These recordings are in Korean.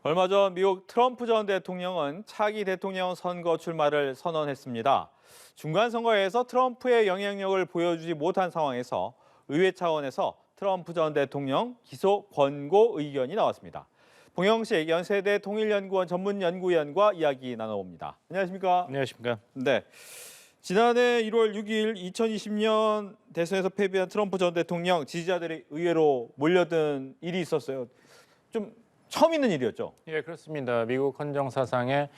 얼마 전 미국 트럼프 전 대통령은 차기 대통령 선거 출마를 선언했습니다. 중간 선거에서 트럼프의 영향력을 보여주지 못한 상황에서 의회 차원에서 트럼프 전 대통령 기소 권고 의견이 나왔습니다. 봉영식 연세대 통일연구원 전문연구위원과 이야기 나눠봅니다. 안녕하십니까? 안녕하십니까? 네. 지난해 1월 6일 2020년 대선에서 패배한 트럼프 전 대통령 지지자들이 의회로 몰려든 일이 있었어요. 좀 처음 있는 일이었죠. 예, 그렇습니다. 미국 헌정 사상에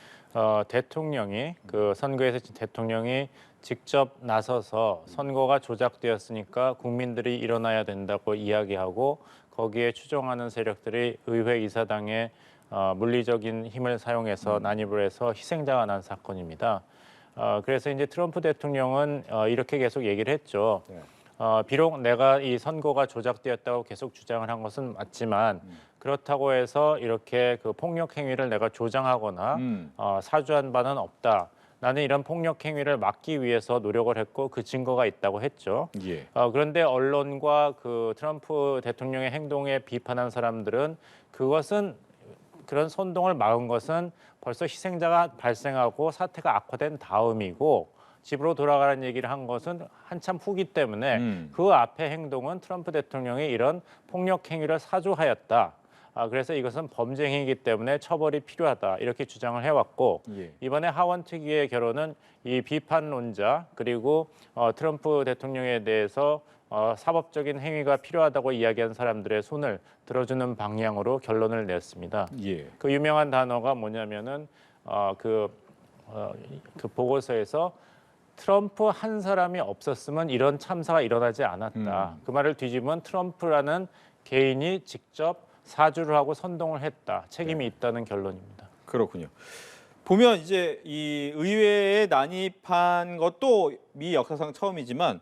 대통령이 선거에서 대통령이 직접 나서서 선거가 조작되었으니까 국민들이 일어나야 된다고 이야기하고 거기에 추종하는 세력들이 의회 이사당의 물리적인 힘을 사용해서 난입을 해서 희생자가 난 사건입니다. 그래서 이제 트럼프 대통령은 이렇게 계속 얘기를 했죠. 네. 비록 내가 이 선거가 조작되었다고 계속 주장을 한 것은 맞지만 그렇다고 해서 이렇게 그 폭력 행위를 내가 조장하거나 사주한 바는 없다. 나는 이런 폭력 행위를 막기 위해서 노력을 했고 그 증거가 있다고 했죠. 예. 그런데 언론과 그 트럼프 대통령의 행동에 비판한 사람들은 그런 선동을 막은 것은 벌써 희생자가 발생하고 사태가 악화된 다음이고 집으로 돌아가라는 얘기를 한 것은 한참 후기 때문에 그 앞에 행동은 트럼프 대통령이 이런 폭력 행위를 사주하였다. 그래서 이것은 범죄 행위이기 때문에 처벌이 필요하다. 이렇게 주장을 해왔고 예. 이번에 하원 특위의 결론은 이 비판론자 그리고 트럼프 대통령에 대해서 사법적인 행위가 필요하다고 이야기한 사람들의 손을 들어주는 방향으로 결론을 냈습니다. 예. 그 유명한 단어가 뭐냐면은 그 보고서에서 트럼프 한 사람이 없었으면 이런 참사가 일어나지 않았다. 그 말을 뒤집으면 트럼프라는 개인이 직접 사주를 하고 선동을 했다. 책임이 있다는 결론입니다. 그렇군요. 보면 이제 이 의회에 난입한 것도 미 역사상 처음이지만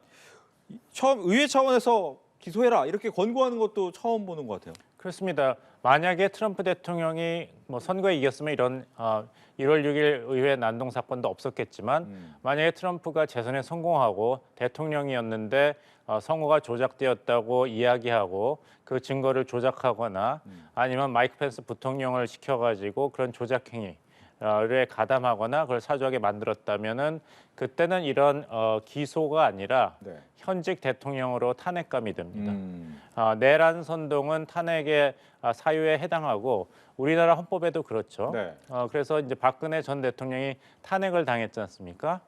처음 의회 차원에서 기소해라 이렇게 권고하는 것도 처음 보는 것 같아요. 그렇습니다. 만약에 트럼프 대통령이 뭐 선거에 이겼으면 이런 1월 6일 의회 난동 사건도 없었겠지만 만약에 트럼프가 재선에 성공하고 대통령이었는데 선거가 조작되었다고 이야기하고 그 증거를 조작하거나 아니면 마이크 펜스 부통령을 시켜가지고 그런 조작 행위를 가담하거나 그걸 사주하게 만들었다면은 그때는 이런 기소가 아니라 네. 현직 대통령으로 탄핵감이 됩니다. 내란 선동은 탄핵의 사유에 해당하고 우리나라 헌법에도 그렇죠. 네. 그래서 이제 박근혜 전 대통령이 탄핵을 당했지 않습니까?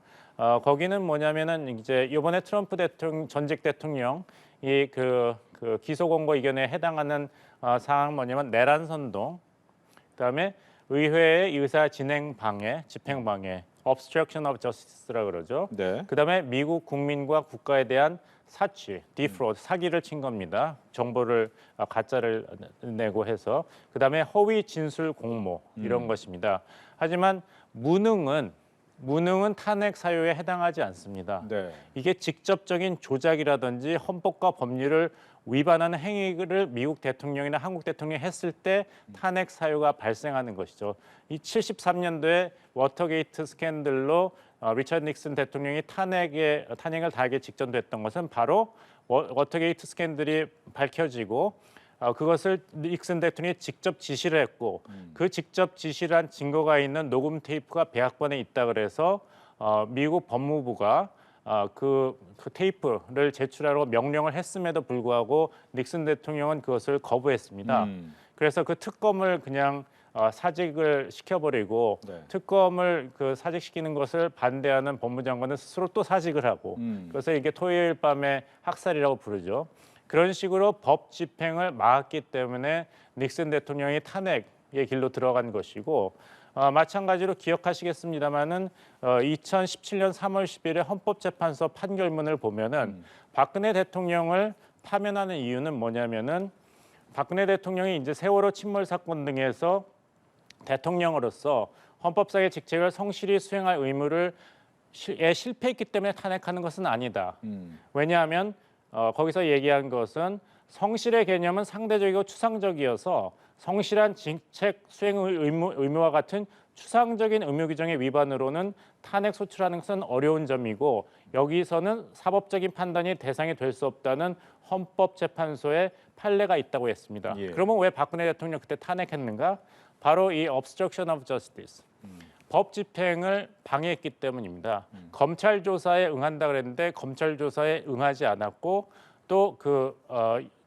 거기는 뭐냐면은 이제 이번에 트럼프 대통령 전직 대통령 그 기소 권고 의견에 해당하는 사항 뭐냐면 내란 선동, 그다음에 의회의 의사 진행 방해, 집행 방해, obstruction of justice라 그러죠. 네. 그다음에 미국 국민과 국가에 대한 사치, defraud, 사기를 친 겁니다. 정보를 가짜를 내고 해서 그다음에 허위 진술 공모 이런 것입니다. 하지만 무능은 탄핵 사유에 해당하지 않습니다. 네. 이게 직접적인 조작이라든지 헌법과 법률을 위반하는 행위를 미국 대통령이나 한국 대통령이 했을 때 탄핵 사유가 발생하는 것이죠. 이 73년도에 워터게이트 스캔들로 리처드 닉슨 대통령이 탄핵을 당하기 직전됐던 것은 바로 워터게이트 스캔들이 밝혀지고 그것을 닉슨 대통령이 직접 지시를 했고 그 직접 지시를 한 증거가 있는 녹음 테이프가 백악관에 있다 그래서 미국 법무부가 그 테이프를 제출하라고 명령을 했음에도 불구하고 닉슨 대통령은 그것을 거부했습니다. 그래서 그 특검을 그냥 사직을 시켜버리고 네. 특검을 사직시키는 것을 반대하는 법무장관은 스스로 또 사직을 하고 그래서 이게 토요일 밤에 학살이라고 부르죠. 그런 식으로 법 집행을 막았기 때문에 닉슨 대통령이 탄핵의 길로 들어간 것이고 마찬가지로 기억하시겠습니다마는 2017년 3월 10일에 헌법재판소 판결문을 보면은 박근혜 대통령을 파면하는 이유는 뭐냐면은 박근혜 대통령이 이제 세월호 침몰 사건 등에서 대통령으로서 헌법상의 직책을 성실히 수행할 의무를 실패했기 때문에 탄핵하는 것은 아니다. 왜냐하면 거기서 얘기한 것은 성실의 개념은 상대적이고 추상적이어서 성실한 직책 수행 의무와 같은 추상적인 의무 규정의 위반으로는 탄핵 소추라는 것은 어려운 점이고 여기서는 사법적인 판단이 대상이 될 수 없다는 헌법재판소의 판례가 있다고 했습니다. 예. 그러면 왜 박근혜 대통령 그때 탄핵했는가? 바로 이 obstruction of justice, 법 집행을 방해했기 때문입니다. 검찰 조사에 응한다 그랬는데 검찰 조사에 응하지 않았고 또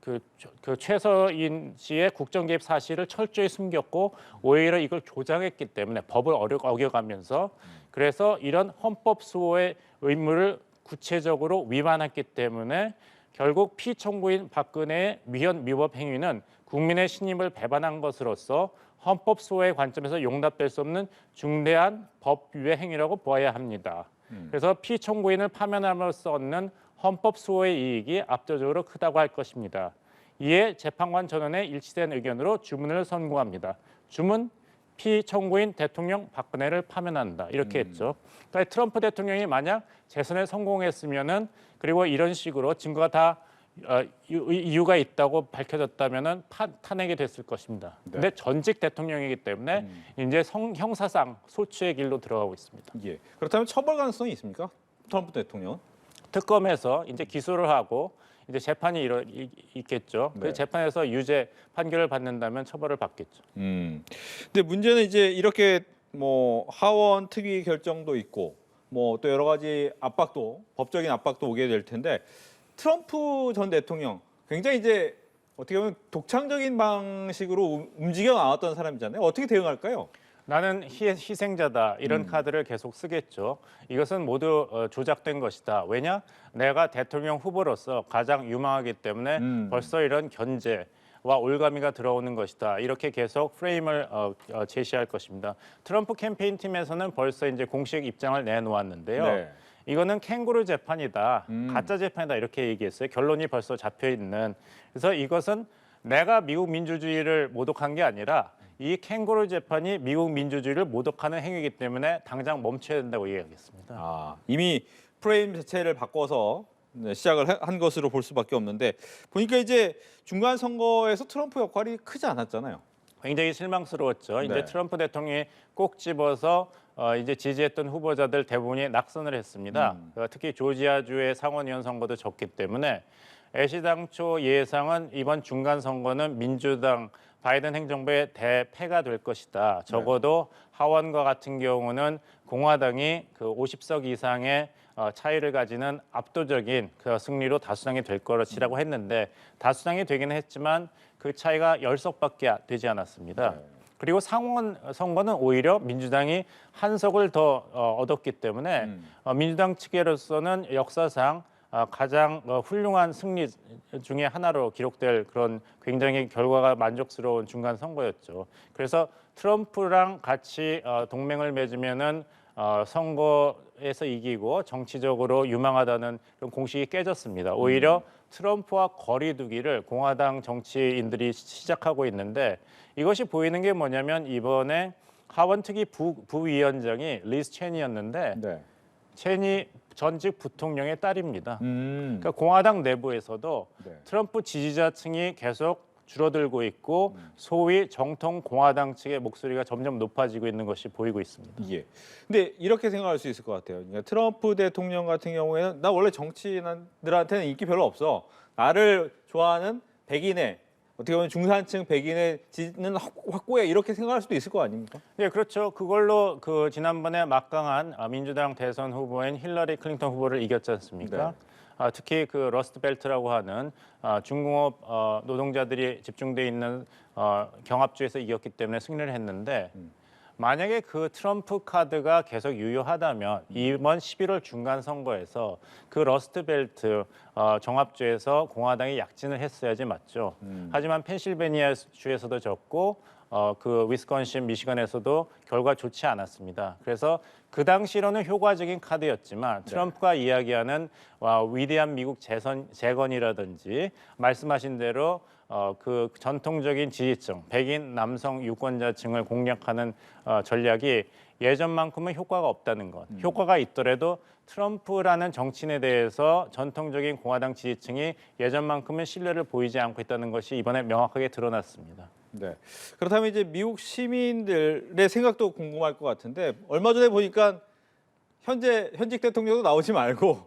그 최서인 씨의 국정 개입 사실을 철저히 숨겼고 오히려 이걸 조장했기 때문에 법을 어겨가면서 그래서 이런 헌법 수호의 의무를 구체적으로 위반했기 때문에 결국 피청구인 박근혜의 미현 미법 행위는 국민의 신임을 배반한 것으로서 헌법 수호의 관점에서 용납될 수 없는 중대한 법 위의 행위라고 보아야 합니다. 그래서 피청구인을 파면함으로써 얻는 헌법 수호의 이익이 압도적으로 크다고 할 것입니다. 이에 재판관 전원의 일치된 의견으로 주문을 선고합니다. 주문, 피청구인 대통령 박근혜를 파면한다. 이렇게 했죠. 그러니까 트럼프 대통령이 만약 재선에 성공했으면은 그리고 이런 식으로 증거가 다 이유가 있다고 밝혀졌다면은 탄핵이 됐을 것입니다. 근데 전직 대통령이기 때문에 이제 형사상 소추의 길로 들어가고 있습니다. 예. 그렇다면 처벌 가능성이 있습니까? 트럼프 대통령? 특검에서 이제 기소를 하고 이제 재판이 있겠죠. 그 재판에서 유죄 판결을 받는다면 처벌을 받겠죠. 근데 문제는 이제 이렇게 뭐 하원 특위 결정도 있고 뭐 또 여러 가지 압박도 법적인 압박도 오게 될 텐데 트럼프 전 대통령 굉장히 이제 어떻게 보면 독창적인 방식으로 움직여 나왔던 사람이잖아요. 어떻게 대응할까요? 나는 희생자다 이런 카드를 계속 쓰겠죠. 이것은 모두 조작된 것이다. 왜냐? 내가 대통령 후보로서 가장 유망하기 때문에 벌써 이런 견제와 올가미가 들어오는 것이다. 이렇게 계속 프레임을 제시할 것입니다. 트럼프 캠페인 팀에서는 벌써 이제 공식 입장을 내놓았는데요. 네. 이거는 캥거루 재판이다, 가짜 재판이다 이렇게 얘기했어요. 결론이 벌써 잡혀 있는. 그래서 이것은 내가 미국 민주주의를 모독한 게 아니라 이 캥거루 재판이 미국 민주주의를 모독하는 행위이기 때문에 당장 멈춰야 된다고 얘기하겠습니다. 아, 이미 프레임 자체를 바꿔서 시작을 한 것으로 볼 수밖에 없는데 보니까 이제 중간 선거에서 트럼프 역할이 크지 않았잖아요. 굉장히 실망스러웠죠. 네. 이제 트럼프 대통령이 꼭 집어서 이제 지지했던 후보자들 대부분이 낙선을 했습니다. 특히 조지아주의 상원의원 선거도 졌기 때문에 애시당초 예상은 이번 중간 선거는 민주당 바이든 행정부의 대패가 될 것이다. 적어도 하원과 같은 경우는 공화당이 그 50석 이상의 차이를 가지는 압도적인 그 승리로 다수당이 될 것이라고 했는데 다수당이 되긴 했지만 그 차이가 10석밖에 되지 않았습니다. 그리고 상원 선거는 오히려 민주당이 한 석을 더 얻었기 때문에 민주당 측으로서는 역사상 가장 훌륭한 승리 중에 하나로 기록될 그런 굉장히 결과가 만족스러운 중간 선거였죠. 그래서 트럼프랑 같이 동맹을 맺으면은 선거에서 이기고 정치적으로 유망하다는 그런 공식이 깨졌습니다. 오히려 트럼프와 거리두기를 공화당 정치인들이 시작하고 있는데 이것이 보이는 게 뭐냐면 이번에 하원 특위 부위원장이 리즈 체니였는데 체니 전직 부통령의 딸입니다. 그러니까 공화당 내부에서도 트럼프 지지자층이 계속 줄어들고 있고 소위 정통 공화당 측의 목소리가 점점 높아지고 있는 것이 보이고 있습니다. 예. 근데 이렇게 생각할 수 있을 것 같아요. 그러니까 트럼프 대통령 같은 경우에는 나 원래 정치인들한테는 인기 별로 없어. 나를 좋아하는 백인의 어떻게 보면 중산층 백인의 지지는 확고해 이렇게 생각할 수도 있을 거 아닙니까? 네, 그렇죠. 그걸로 그 지난번에 막강한 민주당 대선 후보인 힐러리 클린턴 후보를 이겼지 않습니까? 특히 그 러스트 벨트라고 하는 중공업 노동자들이 집중돼 있는 경합주에서 이겼기 때문에 승리를 했는데 만약에 그 트럼프 카드가 계속 유효하다면 이번 11월 중간 선거에서 그 러스트 벨트 정합주에서 공화당이 약진을 했어야지 맞죠. 하지만 펜실베니아 주에서도 졌고 그 위스콘신, 미시건에서도 결과 좋지 않았습니다. 그래서 그 당시로는 효과적인 카드였지만 트럼프가 이야기하는 위대한 미국 재건이라든지 말씀하신 대로 그 전통적인 지지층, 백인 남성 유권자층을 공략하는 전략이 예전만큼은 효과가 없다는 것. 효과가 있더라도 트럼프라는 정치인에 대해서 전통적인 공화당 지지층이 예전만큼은 신뢰를 보이지 않고 있다는 것이 이번에 명확하게 드러났습니다. 네. 그렇다면 이제 미국 시민들의 생각도 궁금할 것 같은데 얼마 전에 보니까 현직 대통령도 나오지 말고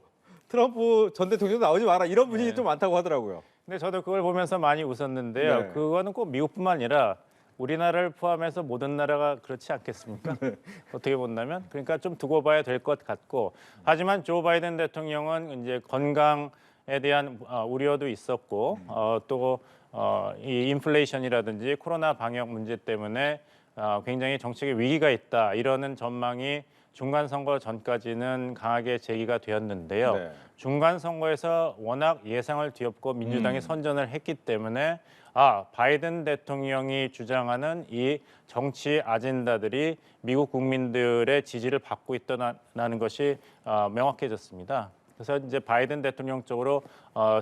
트럼프 전 대통령도 나오지 마라 이런 분위기 좀 많다고 하더라고요. 근데 저도 그걸 보면서 많이 웃었는데요. 네. 그거는 꼭 미국뿐만 아니라 우리나라를 포함해서 모든 나라가 그렇지 않겠습니까? 어떻게 본다면 그러니까 좀 두고 봐야 될 것 같고 하지만 조 바이든 대통령은 이제 건강에 대한 우려도 있었고 이 인플레이션이라든지 코로나 방역 문제 때문에 굉장히 정책의 위기가 있다 이러는 전망이 중간 선거 전까지는 강하게 제기가 되었는데요. 네. 중간 선거에서 워낙 예상을 뒤엎고 민주당이 선전을 했기 때문에 바이든 대통령이 주장하는 이 정치 아젠다들이 미국 국민들의 지지를 받고 있다는 것이 명확해졌습니다. 그래서 이제 바이든 대통령 쪽으로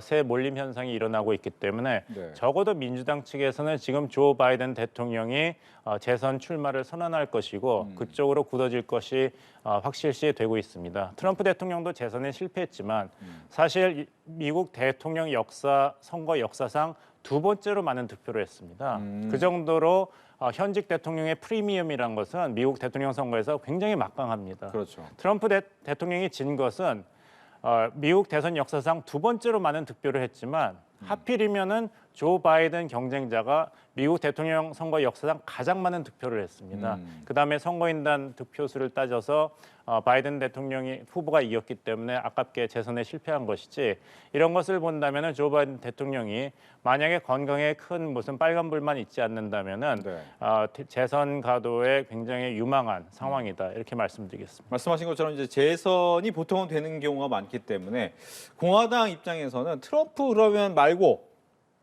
새 몰림 현상이 일어나고 있기 때문에 네. 적어도 민주당 측에서는 지금 조 바이든 대통령이 재선 출마를 선언할 것이고 그쪽으로 굳어질 것이 확실시 되고 있습니다. 트럼프 대통령도 재선에 실패했지만 사실 미국 대통령 선거 역사상 두 번째로 많은 득표를 했습니다. 그 정도로 현직 대통령의 프리미엄이란 것은 미국 대통령 선거에서 굉장히 막강합니다. 그렇죠. 트럼프 대통령이 진 것은 미국 대선 역사상 두 번째로 많은 득표를 했지만 하필이면은 조 바이든 경쟁자가 미국 대통령 선거 역사상 가장 많은 득표를 했습니다. 그다음에 선거인단 득표수를 따져서 바이든 대통령이 후보가 이겼기 때문에 아깝게 재선에 실패한 것이지 이런 것을 본다면은 조 바이든 대통령이 만약에 건강에 큰 무슨 빨간불만 있지 않는다면은 재선 가도에 굉장히 유망한 상황이다 이렇게 말씀드리겠습니다. 말씀하신 것처럼 이제 재선이 보통은 되는 경우가 많기 때문에 공화당 입장에서는 트럼프 그러면 말고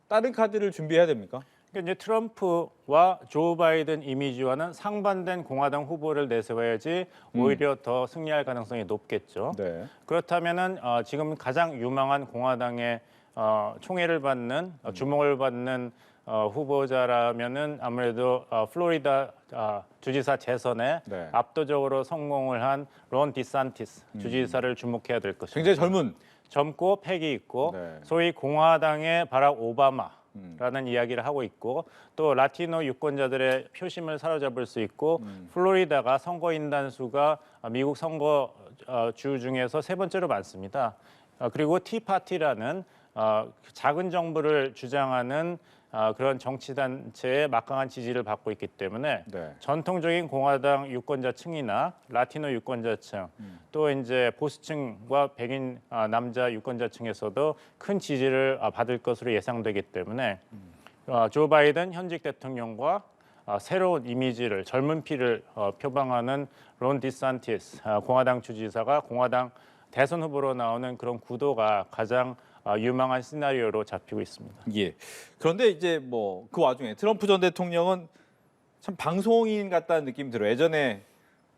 다른 카드를 준비해야 됩니까? 그러니까 이제 트럼프와 조 바이든 이미지와는 상반된 공화당 후보를 내세워야지 오히려 더 승리할 가능성이 높겠죠. 네. 그렇다면은 지금 가장 유망한 공화당의 총애를 받는 주목을 받는 후보자라면은 아무래도 플로리다 주지사 재선에 네. 압도적으로 성공을 한 론 디산티스 주지사를 주목해야 될 것입니다. 굉장히 젊은. 젊고 패기 있고 네. 소위 공화당의 바락 오바마라는 이야기를 하고 있고 또 라티노 유권자들의 표심을 사로잡을 수 있고 플로리다가 선거인단 수가 미국 선거주 중에서 세 번째로 많습니다. 그리고 티파티라는 작은 정부를 주장하는 그런 정치단체의 막강한 지지를 받고 있기 때문에 네. 전통적인 공화당 유권자층이나 라티노 유권자층 또 이제 보수층과 백인 남자 유권자층에서도 큰 지지를 받을 것으로 예상되기 때문에 조 바이든 현직 대통령과 새로운 이미지를 젊은 피를 표방하는 론 디산티스 공화당 주지사가 공화당 대선 후보로 나오는 그런 구도가 가장 유망한 시나리오로 잡히고 있습니다. 예. 그런데 이제 뭐 그 와중에 트럼프 전 대통령은 참 방송인 같다는 느낌이 들어요. 예전에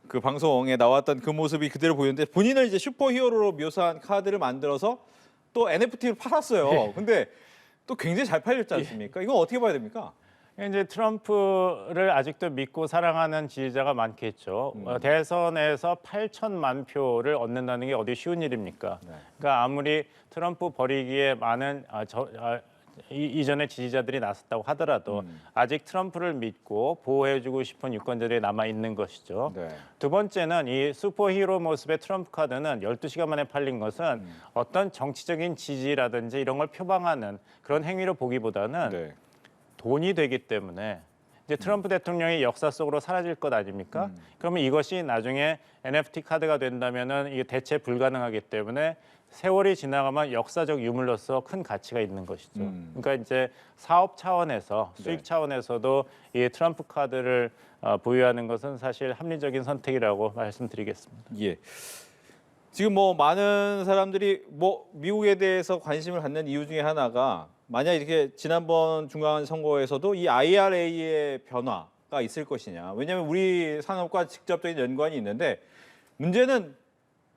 그 방송에 나왔던 그 모습이 그대로 보이는데 본인을 이제 슈퍼히어로로 묘사한 카드를 만들어서 또 NFT를 팔았어요. 근데 또 굉장히 잘 팔렸지 않습니까? 이건 어떻게 봐야 됩니까? 이제 트럼프를 아직도 믿고 사랑하는 지지자가 많겠죠. 대선에서 8천만 표를 얻는다는 게 어디 쉬운 일입니까? 그러니까 아무리 트럼프 버리기에 많은 이전의 지지자들이 나섰다고 하더라도 아직 트럼프를 믿고 보호해주고 싶은 유권자들이 남아 있는 것이죠. 네. 두 번째는 이 슈퍼히어로 모습의 트럼프 카드는 12시간 만에 팔린 것은 어떤 정치적인 지지라든지 이런 걸 표방하는 그런 행위로 보기보다는 네. 돈이 되기 때문에 이제 트럼프 대통령이 역사 속으로 사라질 것 아닙니까? 그러면 이것이 나중에 NFT 카드가 된다면은 이게 대체 불가능하기 때문에 세월이 지나가면 역사적 유물로서 큰 가치가 있는 것이죠. 그러니까 이제 사업 차원에서 수익 차원에서도 이 트럼프 카드를 보유하는 것은 사실 합리적인 선택이라고 말씀드리겠습니다. 예. 지금 뭐 많은 사람들이 뭐 미국에 대해서 관심을 갖는 이유 중에 하나가 만약 이렇게 지난번 중간 선거에서도 이 IRA의 변화가 있을 것이냐. 왜냐하면 우리 산업과 직접적인 연관이 있는데 문제는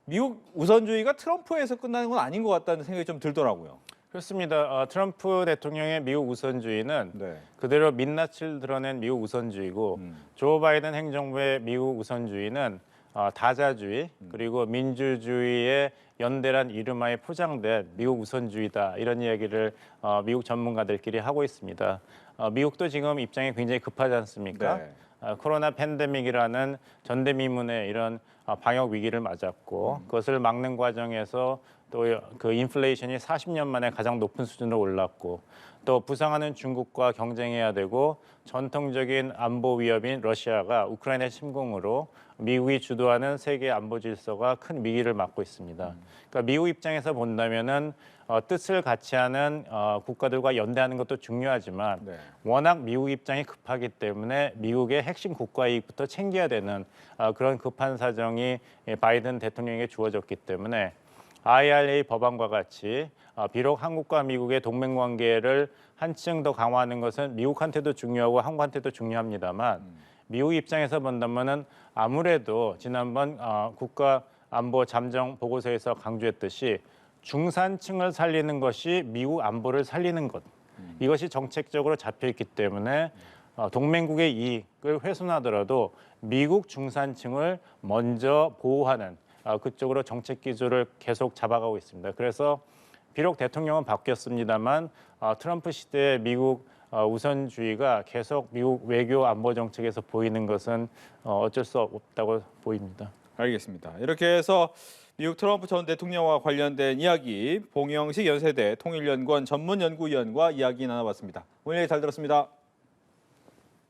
미국 우선주의가 트럼프에서 끝나는 건 아닌 것 같다는 생각이 좀 들더라고요. 그렇습니다. 트럼프 대통령의 미국 우선주의는 네. 그대로 민낯을 드러낸 미국 우선주의고 조 바이든 행정부의 미국 우선주의는 다자주의 그리고 민주주의의 연대란 이름하에 포장된 미국 우선주의다 이런 이야기를 미국 전문가들끼리 하고 있습니다. 미국도 지금 입장이 굉장히 급하지 않습니까? 네. 코로나 팬데믹이라는 전대미문의 이런 방역 위기를 맞았고 그것을 막는 과정에서 또 그 인플레이션이 40년 만에 가장 높은 수준으로 올랐고 또 부상하는 중국과 경쟁해야 되고 전통적인 안보 위협인 러시아가 우크라이나 침공으로 미국이 주도하는 세계 안보 질서가 큰 위기를 맞고 있습니다. 그러니까 미국 입장에서 본다면은 뜻을 같이 하는 국가들과 연대하는 것도 중요하지만 네. 워낙 미국 입장이 급하기 때문에 미국의 핵심 국가 이익부터 챙겨야 되는 그런 급한 사정이 바이든 대통령에게 주어졌기 때문에 IRA 법안과 같이 비록 한국과 미국의 동맹 관계를 한층 더 강화하는 것은 미국한테도 중요하고 한국한테도 중요합니다만 미국 입장에서 본다면은 아무래도 지난번 국가 안보 잠정 보고서에서 강조했듯이 중산층을 살리는 것이 미국 안보를 살리는 것. 이것이 정책적으로 잡혀 있기 때문에 동맹국의 이익을 훼손하더라도 미국 중산층을 먼저 보호하는 그쪽으로 정책 기조를 계속 잡아가고 있습니다. 그래서 비록 대통령은 바뀌었습니다만 트럼프 시대의 미국 우선주의가 계속 미국 외교 안보 정책에서 보이는 것은 어쩔 수 없다고 보입니다. 알겠습니다. 이렇게 해서 미국 트럼프 전 대통령과 관련된 이야기 봉영식 연세대 통일연구원 전문연구위원과 이야기 나눠봤습니다. 오늘 얘기 잘 들었습니다.